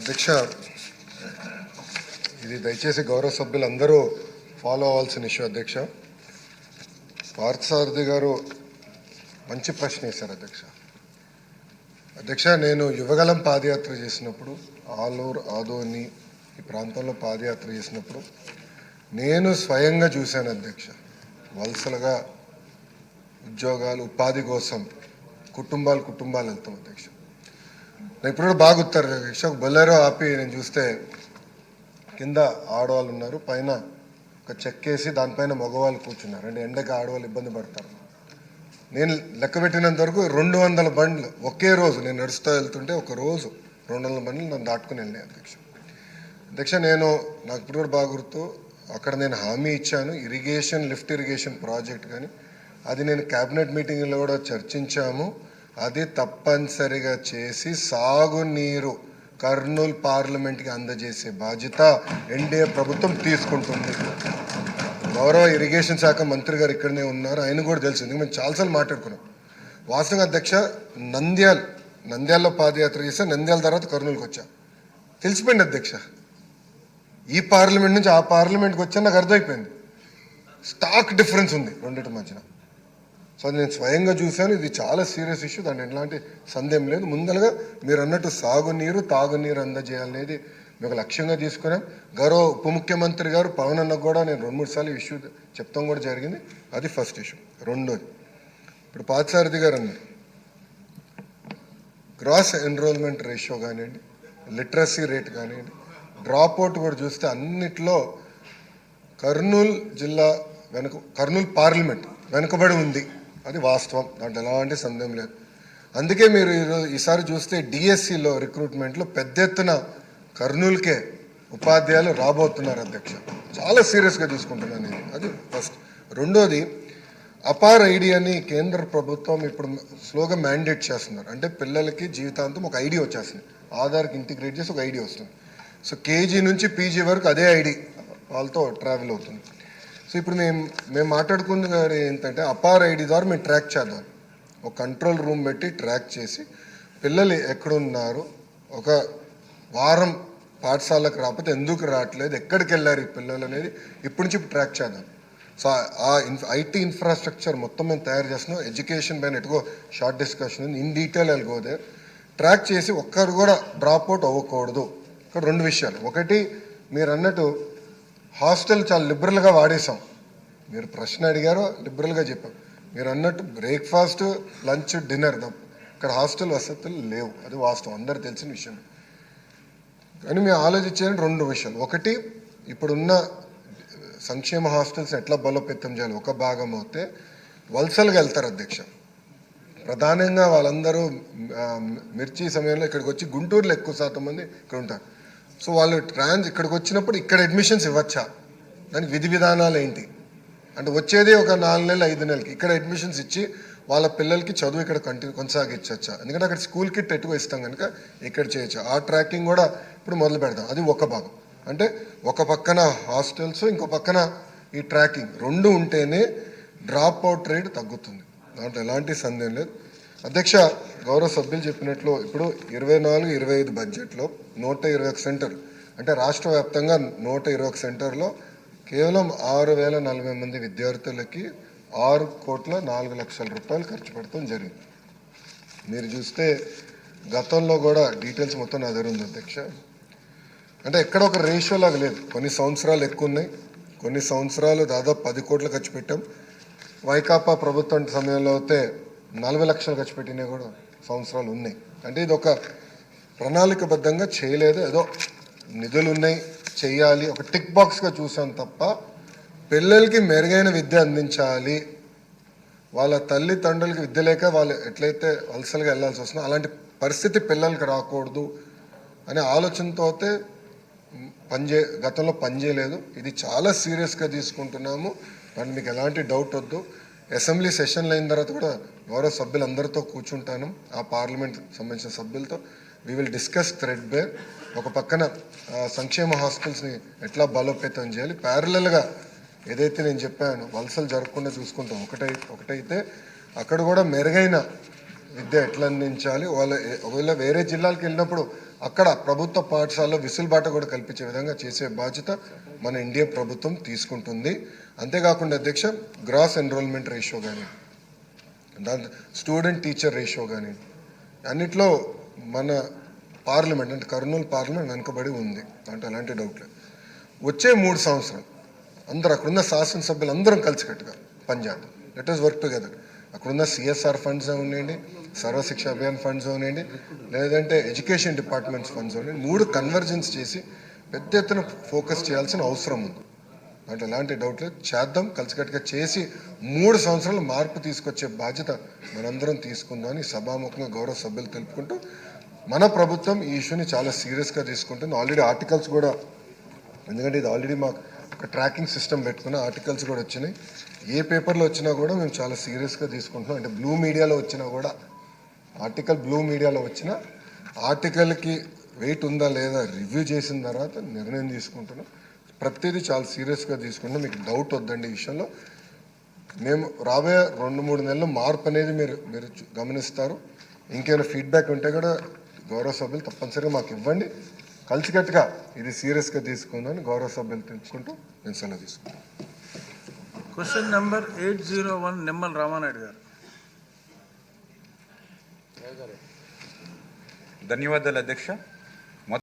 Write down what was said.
అధ్యక్ష, ఇది దయచేసి గౌరవ సభ్యులందరూ ఫాలో అవ్వాల్సిన ఇష్యూ. అధ్యక్ష, పార్థసారథి గారు మంచి ప్రశ్న వేశారు. అధ్యక్ష, నేను యువగలం పాదయాత్ర చేసినప్పుడు, ఆలూరు ఆదోని ఈ ప్రాంతంలో పాదయాత్ర చేసినప్పుడు నేను స్వయంగా చూశాను అధ్యక్ష. వలసలుగా ఉద్యోగాలు ఉపాధి కోసం కుటుంబాలు వెళ్తాం అధ్యక్ష. ఇప్పుడు కూడా బాగా గుర్తారు అధ్యక్ష. ఒక బొలెరో ఆపి నేను చూస్తే కింద ఆడవాళ్ళు ఉన్నారు, పైన ఒక చెక్కేసి దానిపైన మగవాళ్ళు కూర్చున్నారు. అంటే ఎండకి ఆడవాళ్ళు ఇబ్బంది పడతారు. నేను లెక్క పెట్టినంత వరకు 200 బండ్లు ఒకే రోజు నేను నడుస్తూ వెళ్తుంటే ఒక రోజు 200 బండ్లు నన్ను దాటుకుని వెళ్ళినాయి అధ్యక్ష. నాకు ఇప్పుడు కూడా బాగా గుర్తు, అక్కడ నేను హామీ ఇచ్చాను లిఫ్ట్ ఇరిగేషన్ ప్రాజెక్ట్, కానీ అది నేను క్యాబినెట్ మీటింగ్లో కూడా చర్చించాము. అది తప్పనిసరిగా చేసి సాగునీరు కర్నూలు పార్లమెంట్కి అందజేసే బాధ్యత ఎన్డీఏ ప్రభుత్వం తీసుకుంటుంది. గౌరవ ఇరిగేషన్ శాఖ మంత్రి గారు ఇక్కడనే ఉన్నారు, ఆయన కూడా తెలుసు, ఎందుకంటే మేము చాలాసార్లు మాట్లాడుకున్నాం. వాస్తవంగా అధ్యక్ష, నంద్యాలలో పాదయాత్ర చేస్తే నంద్యాల తర్వాత కర్నూలుకి వచ్చా, తెలిసిపోయింది అధ్యక్ష. ఈ పార్లమెంట్ నుంచి ఆ పార్లమెంట్కి వచ్చా నాకు అర్థమైపోయింది. స్టాక్ డిఫరెన్స్ ఉంది రెండింటి మధ్యన. సో నేను స్వయంగా చూశాను. ఇది చాలా సీరియస్ ఇష్యూ, దాంట్లో ఎలాంటి సందేహం లేదు. ముందరగా మీరు అన్నట్టు సాగునీరు తాగునీరు అందజేయాలనేది మేము లక్ష్యంగా తీసుకున్నాం. గౌరవ ఉప ముఖ్యమంత్రి గారు పవన్ అన్నకు కూడా నేను 2-3 సార్లు ఇష్యూ చెప్తాం కూడా జరిగింది. అది ఫస్ట్ ఇష్యూ. రెండోది, ఇప్పుడు పార్థసారథి గారు అన్నారు, గ్రాస్ ఎన్రోల్మెంట్ రేషియో కానివ్వండి, లిటరసీ రేట్ కానివ్వండి, డ్రాప్ అవుట్ కూడా చూస్తే అన్నిట్లో కర్నూలు జిల్లా కర్నూలు పార్లమెంట్ వెనుకబడి ఉంది. అది వాస్తవం, దాంట్లో ఎలాంటి సందేహం లేదు. అందుకే మీరు ఈసారి చూస్తే డిఎస్సిలో రిక్రూట్మెంట్లో పెద్ద ఎత్తున కర్నూలుకే ఉపాధ్యాయులు రాబోతున్నారు అధ్యక్ష. చాలా సీరియస్గా తీసుకుంటున్నాను ఇది. అది ఫస్ట్. రెండోది, అపార్ ఐడి అని కేంద్ర ప్రభుత్వం ఇప్పుడు స్లోగా మ్యాండేట్ చేస్తున్నారు. అంటే పిల్లలకి జీవితాంతం ఒక ఐడి వచ్చేస్తుంది, ఆధార్కి ఇంటిగ్రేట్ చేసి ఒక ఐడి వస్తుంది. సో కేజీ నుంచి పీజీ వరకు అదే ఐడి వాళ్ళతో ట్రావెల్ అవుతుంది. సో ఇప్పుడు మేము మాట్లాడుకున్న ఏంటంటే అపార్ ఐడి ద్వారా మేము ట్రాక్ చేద్దాం. ఒక కంట్రోల్ రూమ్ పెట్టి ట్రాక్ చేసి పిల్లలు ఎక్కడున్నారు, ఒక వారం పాఠశాలకు రాకపోతే ఎందుకు రావట్లేదు, ఎక్కడికి వెళ్ళారు ఈ పిల్లలు అనేది ఇప్పటి నుంచి ట్రాక్ చేద్దాం. సో ఆ ఐటీ ఇన్ఫ్రాస్ట్రక్చర్ మొత్తం మేము తయారు చేస్తున్నాం. ఎడ్యుకేషన్ పైన ఎటుకో షార్ట్ డిస్కషన్ ఉంది, ఇన్ డీటెయిల్ వెళ్ళిపోతే ట్రాక్ చేసి ఒక్కరు కూడా డ్రాప్ అవుట్ అవ్వకూడదు. ఇక్కడ 2 విషయాలు. ఒకటి, మీరు అన్నట్టు హాస్టల్ చాలా లిబరల్గా వాడేసాం. మీరు ప్రశ్న అడిగారో లిబరల్గా చెప్పాం. మీరు అన్నట్టు బ్రేక్ఫాస్ట్ లంచ్ డిన్నర్ ఇక్కడ హాస్టల్ వసతులు లేవు, అది వాస్తవం, అందరు తెలిసిన విషయం. కానీ మేము ఆలోచించేది 2 విషయాలు. ఒకటి, ఇప్పుడున్న సంక్షేమ హాస్టల్స్ ఎట్లా బలోపేతం చేయాలి. ఒక భాగం అయితే వలసలుగా వెళ్తారు అధ్యక్ష. ప్రధానంగా వాళ్ళందరూ మిర్చి సమయంలో ఇక్కడికి వచ్చి గుంటూరులో ఎక్కువ శాతం మంది ఇక్కడ ఉంటారు. సో వాళ్ళు ఇక్కడికి వచ్చినప్పుడు ఇక్కడ అడ్మిషన్స్ ఇవ్వచ్చా, దానికి విధి విధానాలు ఏంటి అంటే వచ్చేది ఒక 4 నెలలు 5 నెలలకి ఇక్కడ అడ్మిషన్స్ ఇచ్చి వాళ్ళ పిల్లలకి చదువు ఇక్కడ కొనసాగించవచ్చా, ఎందుకంటే అక్కడ స్కూల్ కిట్ ఎక్కువ ఇస్తాం కనుక ఇక్కడ చేయొచ్చు. ఆ ట్రాకింగ్ కూడా ఇప్పుడు మొదలు పెడతాం. అది ఒక భాగం. అంటే ఒక పక్కన హాస్టల్స్, ఇంకో పక్కన ఈ ట్రాకింగ్ 2 ఉంటేనే డ్రాప్ అవుట్ రేట్ తగ్గుతుంది, దాంట్లో ఎలాంటి సందేహం లేదు అధ్యక్ష. గౌరవ సభ్యులు చెప్పినట్లు ఇప్పుడు 24-25 బడ్జెట్లో 121 సెంటర్, అంటే రాష్ట్ర వ్యాప్తంగా 121 సెంటర్లో కేవలం 6,040 మంది విద్యార్థులకి 6,04,00,000 రూపాయలు ఖర్చు పెడతాం జరిగింది. మీరు చూస్తే గతంలో కూడా డీటెయిల్స్ మొత్తం నా దగ్గర ఉంది అధ్యక్ష. అంటే ఎక్కడ ఒక రేషియో లాగా లేదు. కొన్ని సంవత్సరాలు ఎక్కువ ఉన్నాయి, కొన్ని సంవత్సరాలు దాదాపు 10 కోట్లు ఖర్చు పెట్టాం. వైకాపా ప్రభుత్వం సమయంలో అయితే 40 లక్షలు ఖర్చు పెట్టినవి కూడా సంవత్సరాలు ఉన్నాయి. అంటే ఇది ఒక ప్రణాళికబద్ధంగా చేయలేదు, ఏదో నిధులు ఉన్నాయి చెయ్యాలి ఒక టిక్ బాక్స్గా చూసాం తప్ప పిల్లలకి మెరుగైన విద్య అందించాలి, వాళ్ళ తల్లిదండ్రులకి విద్య లేక వాళ్ళు ఎట్లయితే వలసలుగా వెళ్ళాల్సి వస్తుందో అలాంటి పరిస్థితి పిల్లలకి రాకూడదు అనే ఆలోచనతో అయితే గతంలో పనిచేయలేదు. ఇది చాలా సీరియస్గా తీసుకుంటున్నాము, దాన్ని మీకు ఎలాంటి డౌట్ వద్దు. అసెంబ్లీ సెషన్లు అయిన తర్వాత కూడా గౌరవ సభ్యులందరితో కూర్చుంటాను, ఆ పార్లమెంట్ సంబంధించిన సభ్యులతో. We will discuss threadbare. ఒక పక్కన సంక్షేమ హాస్టల్స్ని ఎట్లా బలోపేతం చేయాలి, ప్యారలల్గా ఏదైతే నేను చెప్పాను వలసలు జరగకుండా చూసుకుంటాం. ఒకటైతే అక్కడ కూడా మెరుగైన విద్య ఎట్లా అందించాలి, ఒకవేళ వేరే జిల్లాలకు వెళ్ళినప్పుడు అక్కడ ప్రభుత్వ పాఠశాలలో విసులుబాట కూడా కల్పించే విధంగా చేసే బాధ్యత మన ఇండియా ప్రభుత్వం తీసుకుంటుంది. అంతేకాకుండా అధ్యక్ష, గ్రాస్ ఎన్రోల్మెంట్ రేషియో కానీ, దాని స్టూడెంట్ టీచర్ రేషియో కానీ, అన్నిట్లో మన పార్లమెంట్ అంటే కర్నూలు పార్లమెంట్ వెనుకబడి ఉంది, అంటే అలాంటి డౌట్ లేదు. వచ్చే 3 సంవత్సరాలు అందరూ అక్కడున్న శాసనసభ్యులు అందరం కలిసికట్టుగా పనిచేద్దాం. Let us work together. అక్కడున్న CSR ఫండ్స్ ఉన్నాయండి, సర్వశిక్ష అభియాన్ ఫండ్స్ ఉన్నాయండి, లేదంటే ఎడ్యుకేషన్ డిపార్ట్మెంట్స్ ఫండ్స్ ఉన్నాయండి, 3 కన్వర్జెన్స్ చేసి పెద్ద ఎత్తున ఫోకస్ చేయాల్సిన అవసరం ఉంది. అంటే ఎలాంటి డౌట్ లేదు, చేద్దాం. కలిసికట్టుగా చేసి 3 సంవత్సరాలు మార్పు తీసుకొచ్చే బాధ్యత మనందరం తీసుకుందామని సభాముఖంగా గౌరవ సభ్యులు తెలుపుకుంటూ, మన ప్రభుత్వం ఈ ఇష్యూని చాలా సీరియస్గా తీసుకుంటుంది. ఆల్రెడీ ఆర్టికల్స్ కూడా, ఎందుకంటే ఇది ఆల్రెడీ మాకు ఒక ట్రాకింగ్ సిస్టమ్ పెట్టుకున్న ఆర్టికల్స్ కూడా వచ్చినాయి. ఏ పేపర్లో వచ్చినా కూడా మేము చాలా సీరియస్గా తీసుకుంటున్నాం. అంటే బ్లూ మీడియాలో వచ్చినా కూడా, ఆర్టికల్ బ్లూ మీడియాలో వచ్చిన ఆర్టికల్కి వెయిట్ ఉందా లేదా రివ్యూ చేసిన తర్వాత నిర్ణయం తీసుకుంటున్నాం. ప్రతిదీ చాలా సీరియస్గా తీసుకుంటున్నాం. మీకు డౌట్ వద్దండి ఈ విషయంలో. మేము రాబోయే 2-3 నెలలు మార్పు అనేది మీరు గమనిస్తారు. ఇంకేమైనా ఫీడ్బ్యాక్ ఉంటే కూడా గౌరవ సభ్యులు తప్పనిసరిగా మాకు ఇవ్వండి. కలిసికట్టుగా ఇది సీరియస్గా తీసుకుందని గౌరవ సభ్యులు తెలుసుకుంటూ నేను సెలవు తీసుకుంటాను. క్వశ్చన్ నెంబర్ 801 నిమ్మల రామానాయుడు గారు. ధన్యవాదాలు అధ్యక్ష.